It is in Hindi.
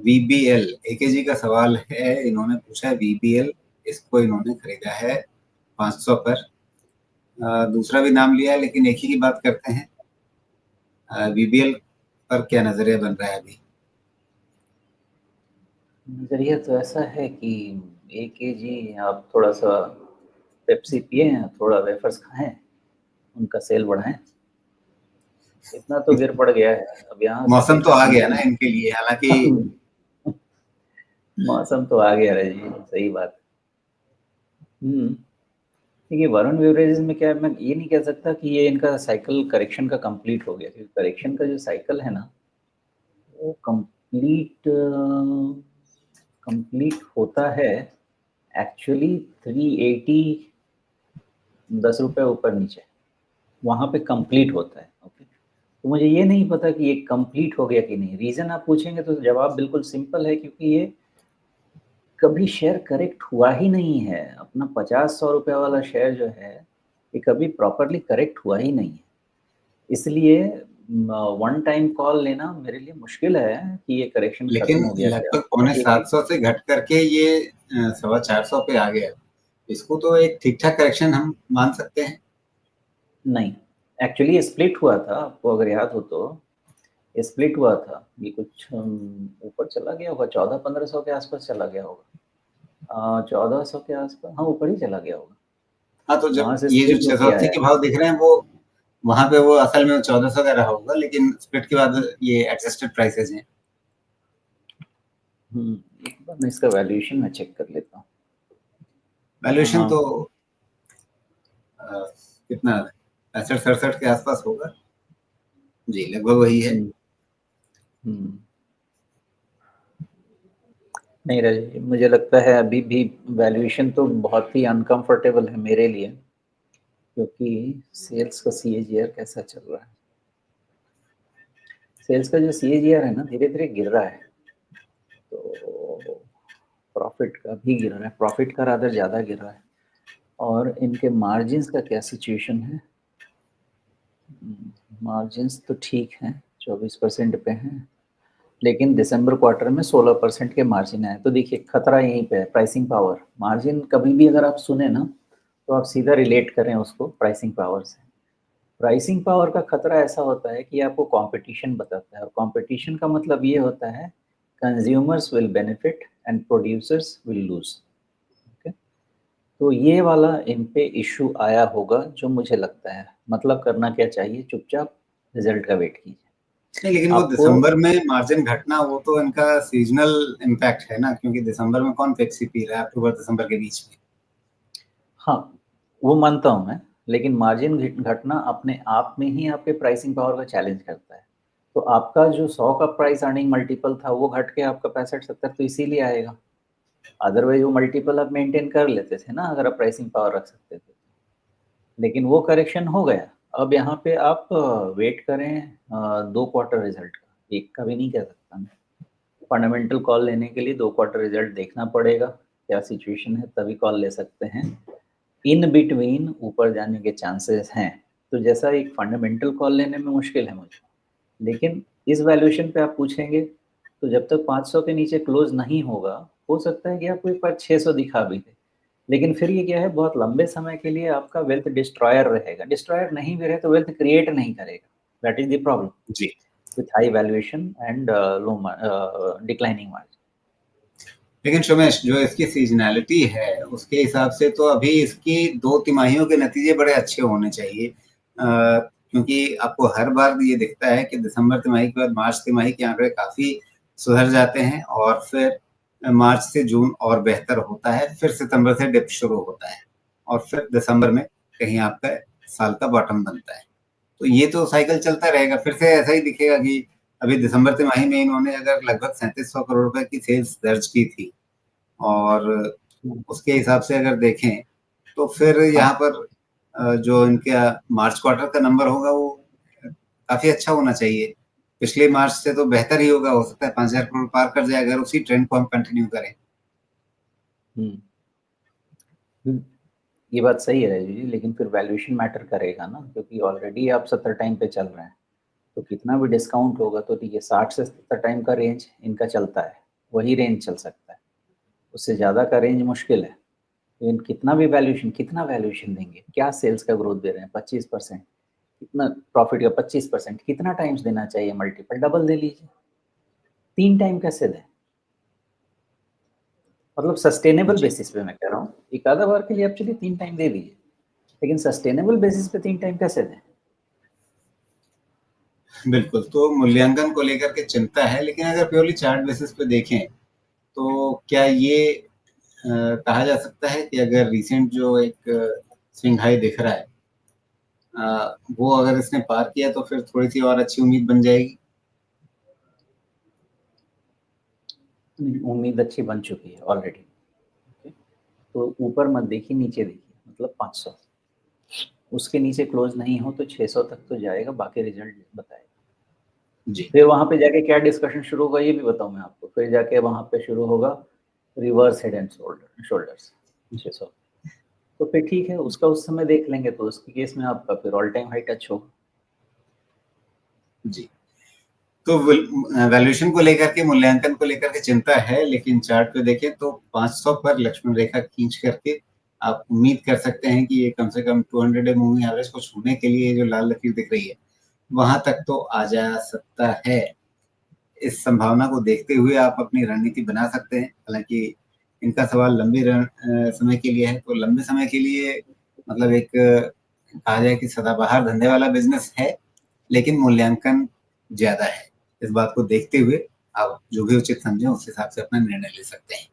वीबीएल एके जी का सवाल है, इन्होंने पूछा है वीबीएल, इसको इन्होंने खरीदा है 500 पर। दूसरा भी नाम लिया है लेकिन एक ही की बात करते हैं। वीबीएल पर क्या नजरिया बन रहा है अभी? नजरिया तो ऐसा है कि AKG आप थोड़ा सा पेप्सी पिए, थोड़ा वेफर्स खाएं, उनका सेल बढ़ाएं। इतना तो गिर पड़ गया है, अब यहाँ से मौसम तो कैसे आ गया ना संभलेंगे? इनके लिए, हालांकि मौसम तो आ गया है जी, सही बात। देखिए वरुण बेवरेजेस में क्या है, मैं ये नहीं कह सकता कि ये इनका साइकिल करेक्शन का कंप्लीट हो गया, क्योंकि करेक्शन का जो साइकिल है ना, वो कंप्लीट होता है एक्चुअली 380, 10 रुपये ऊपर नीचे, वहाँ पे कंप्लीट होता है। ओके, तो मुझे ये नहीं पता कि ये कंप्लीट हो गया कि नहीं। रीज़न आप पूछेंगे तो जवाब बिल्कुल सिंपल है, क्योंकि ये कभी शेयर करेक्ट हुआ ही नहीं है। अपना 50-100 रुपये वाला शेयर जो है, ये कभी प्रॉपरली करेक्ट हुआ ही नहीं है। इसलिए वन टाइम कॉल लेना मेरे लिए मुश्किल है कि ये करेक्शन खत्म लेकिन हो गया क्या। लगभग पौने ये 700 से घट करके ये 425 पे आ गया। इसको तो एक ठीक ठाक करेक्शन हम मान सकते हैं। नहीं, एक्चुअली स्प्लिट हुआ था, आपको अगर याद हो तो स्प्लिट हुआ था। ये कुछ ऊपर चला गया होगा, 1400-1500 के आसपास चला गया होगा, 1400 के आसपास, हाँ ऊपर ही चला गया होगा। हाँ, तो जब वहाँ से ये जो स्प्लिट होके 680 आया के है। भाव दिख रहे हैं, वो वहां पे वो असल में 1400 का रहा होगा, लेकिन स्प्लिट के बाद ये एडजस्टेड प्राइसेस हैं। एक बार मैं इसका वैल्यूएशन में चेक कर लेता हूँ। वैल्यूएशन हाँ। तो कितना 65-67 के आसपास होगा जी, लगभग वही है। हम्म, हम्म। नहीं रही, मुझे लगता है अभी भी वैल्यूएशन तो बहुत ही अनकंफर्टेबल है मेरे लिए, क्योंकि सेल्स का CAGR कैसा चल रहा है। सेल्स का जो CAGR है ना, धीरे धीरे गिर रहा है, तो प्रॉफिट का भी गिर रहा है, प्रॉफिट का रादर ज़्यादा गिर रहा है। और इनके मार्जिन्स का क्या सिचुएशन है? मार्जिन्स तो ठीक हैं, 24% पे हैं, लेकिन दिसंबर क्वार्टर में 16% के मार्जिन आए। तो देखिए खतरा यहीं पे है, प्राइसिंग पावर। मार्जिन कभी भी अगर आप सुने ना, तो आप सीधा रिलेट करें उसको प्राइसिंग पावर से। प्राइसिंग पावर का खतरा ऐसा होता है कि आपको कंपटीशन बताता है, और कंपटीशन का मतलब ये होता है consumers will benefit and producers will lose. Okay, तो ये वाला इन पे इशू आया होगा, जो मुझे लगता है। मतलब करना क्या चाहिए, चुपचाप रिजल्ट का वेट कीजिए। नहीं, लेकिन वो आपको, दिसंबर में मार्जिन घटना, वो तो इनका सीजनल इम्पैक्ट है ना, क्योंकि दिसंबर में कौन पेप्सी पी रहा है अक्टूबर दिसंबर के बीच में। हाँ वो मानता हूँ मैं, लेकिन मार्जिन घटना अपने आप में ही आपके प्राइसिंग पावर का चैलेंज करता है। तो आपका जो 100 का प्राइस अर्निंग मल्टीपल था, वो घट के आपका 65-70 तो इसीलिए आएगा। अदरवाइज वो मल्टीपल आप मेंटेन कर लेते थे ना, अगर आप प्राइसिंग पावर रख सकते थे। लेकिन वो करेक्शन हो गया। अब यहाँ पे आप वेट करें 2 क्वार्टर रिजल्ट का, एक का भी नहीं कह सकता मैं। फंडामेंटल कॉल लेने के लिए 2 क्वार्टर रिजल्ट देखना पड़ेगा, क्या सिचुएशन है, तभी कॉल ले सकते हैं। इन बिटवीन ऊपर जाने के चांसेस हैं। तो जैसा एक फंडामेंटल कॉल लेने में मुश्किल है मुझे, लेकिन इस वैल्यूएशन पे आप पूछेंगे तो जब तक 500 के नीचे क्लोज नहीं होगा, हो सकता है कि आपको एक बार 600 दिखा भी दे। लेकिन फिर ये क्या है, बहुत लंबे समय के लिए आपका वेल्थ डिस्ट्रॉयर रहेगा। डिस्ट्रॉयर नहीं भी रहे तो वेल्थ क्रिएट नहीं करेगा। दैट इज द प्रॉब्लम जी, with high valuation and low declining margin. लेकिन सुमेश, जो इसकी सीजनैलिटी है उसके हिसाब से तो अभी इसकी 2 तिमाहियों के नतीजे बड़े अच्छे होने चाहिए। क्योंकि आपको हर बार ये दिखता है कि दिसंबर तिमाही के बाद मार्च तिमाही के आंकड़े काफी सुधर जाते हैं, और फिर मार्च से जून और बेहतर होता है, फिर सितंबर से डिप शुरू होता है, और फिर दिसंबर में कहीं आपका साल का बॉटम बनता है। तो ये तो साइकिल चलता रहेगा, फिर से ऐसा ही दिखेगा कि अभी दिसंबर तिमाही में इन्होंने अगर लगभग 3700 करोड़ रुपए की सेल्स दर्ज की थी, और उसके हिसाब से अगर देखें तो फिर हाँ, यहाँ पर जो इनका मार्च क्वार्टर का नंबर होगा वो काफी अच्छा होना चाहिए। पिछले मार्च से तो बेहतर ही होगा, हो सकता है 5000 करोड़ पार कर जाए अगर उसी ट्रेंड को हम कंटिन्यू करें। ये बात सही है राजू जी, लेकिन फिर वैल्यूएशन मैटर करेगा ना, क्योंकि ऑलरेडी आप 70 टाइम पे चल रहे हैं। तो कितना भी डिस्काउंट होगा तो ठीक है, 60 से 70 टाइम का रेंज इनका चलता है। वही रेंज चल सकता है, उससे ज़्यादा का रेंज मुश्किल है। लेकिन कितना वैल्यूएशन देंगे? क्या सेल्स का ग्रोथ दे रहे हैं? 25%, कितना प्रॉफिट का 25%, कितना टाइम्स देना चाहिए मल्टीपल? डबल दे लीजिए। 3 टाइम कैसे दें? मतलब सस्टेनेबल जी, बेसिस पे मैं कह रहा हूँ। एक आधा बार के लिए आप चलिए 3 टाइम दे दीजिए, लेकिन सस्टेनेबल बेसिस पे 3 टाइम कैसे दें? बिल्कुल। तो मूल्यांकन को लेकर के चिंता है, लेकिन अगर प्योरली चार्ट बेसिस पे देखें, तो क्या ये कहा जा सकता है कि अगर रिसेंट जो एक स्विंग हाई दिख रहा है, वो अगर इसने पार किया तो फिर थोड़ी-सी और अच्छी उम्मीद बन जाएगी? उम्मीद अच्छी बन चुकी है ऑलरेडी। ओके, तो ऊपर मत देखिए, नीचे देखिए, मतलब 500। उसके नीचे क्लोज नहीं हो तो 600 तक तो जाएगा, बाकी रिजल्ट बताएगा। जी, फिर वहाँ पे जाके क्या डिस्कशन शुरू होगा ये भी बताऊँ मैं आपको। फिर जाके वहाँ पे शुरू होगा रिवर्स हेड एंड शोल्डर्स 600। तो फिर ठीक है, उसका उस समय देख लेंगे, तो उसके केस में आपका फिर ऑल टाइम हाई टच होगा। जी। तो वैल्यूएशन को लेकर के, मूल्यांकन को लेकर के चिंता है, लेकिन चार्ट पे देखें तो 500 पर लक्ष्मण रेखा खींच करके आप उम्मीद कर सकते हैं कि ये कम से कम 200 डे मूविंग एवरेज को छूने के लिए जो लाल लकीर दिख रही है, वहाँ तक तो आ जा सकता है। इस संभावना को देखते हुए आप अपनी रणनीति बना सकते हैं। हालाँकि इनका सवाल लंबे समय के लिए है, तो लंबे समय के लिए मतलब एक कहा जाए कि सदाबहार धंधे वाला बिज़नेस है, लेकिन मूल्यांकन ज़्यादा है। इस बात को देखते हुए आप जो भी उचित समझें उस हिसाब से अपना निर्णय ले सकते हैं।